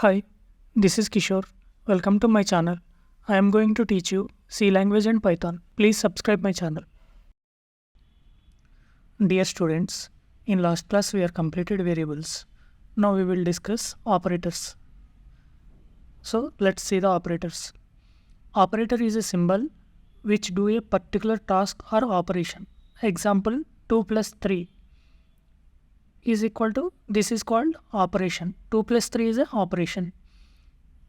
Hi, this is Kishore. Welcome to my channel. I am going to teach you C language and Python. Please subscribe my channel. Dear students, in last class we are completed variables. Now we will discuss operators. So let's see the operators. Operator is a symbol which do a particular task or operation. Example 2 plus 3 is equal to, this is called operation. 2 plus 3 is an operation.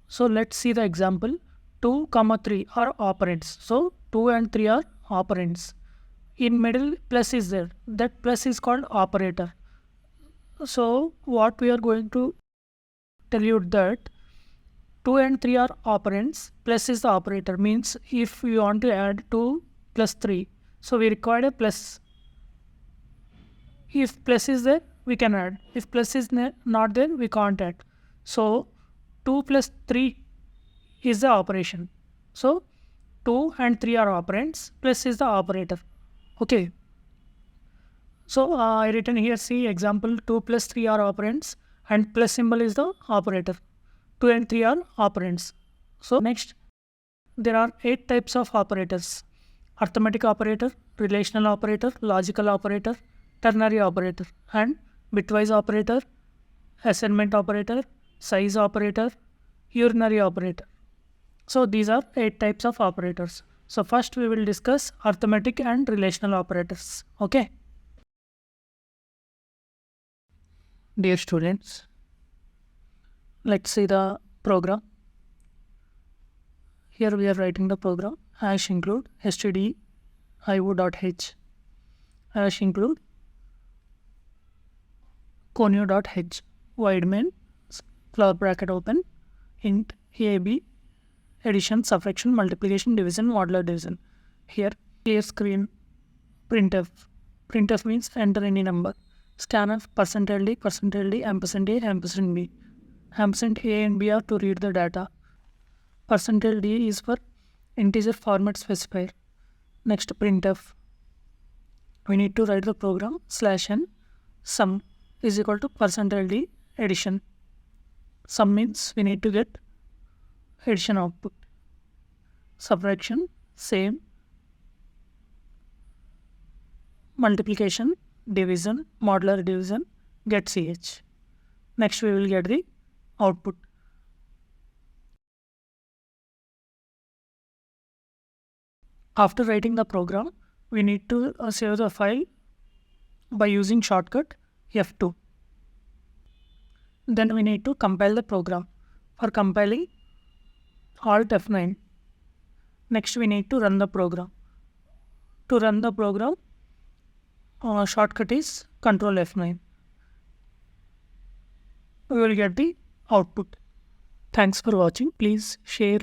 So let's see the example. 2, 3 are operands. So 2 and 3 are operands. In middle plus is there. That plus is called operator. So what we are going to tell you that 2 and 3 are operands. Plus is the operator. Means if we want to add 2 plus 3. So we require a plus. If plus is there, we can add. If plus is not there, we can't add. So 2 plus 3 is the operation. So 2 and 3 are operands, plus is the operator. Okay. So I written here, see example 2 plus 3 are operands and plus symbol is the operator. 2 and 3 are operands. So next, there are 8 types of operators. Arithmetic operator, relational operator, logical operator, ternary operator, and bitwise operator, assignment operator, size operator, urinary operator. So these are 8 types of operators. So first we will discuss arithmetic and relational operators. Okay. Dear students, let's see the program. Here we are writing the program. Hash include stdio.h. Hash include conio.h. Wide main, flower bracket open, int ab, addition, subtraction, multiplication, division, modular division. Here clear screen, printf. Printf means enter any number. Scanf, %d, ampersand a, ampersand b. Ampersand a and b are to read the data. %d is for integer format specifier. Next printf. We need to write the program /n sum is equal to %d addition. Sum means we need to get addition output. Subtraction, same. Multiplication, division, modular division, get ch. Next we will get the output. After writing the program, we need to save the file by using shortcut F2. Then we need to compile the program. For compiling, Alt F9. Next we need to run the program. To run the program, shortcut is Control F9. We will get the output. Thanks for watching. Please share.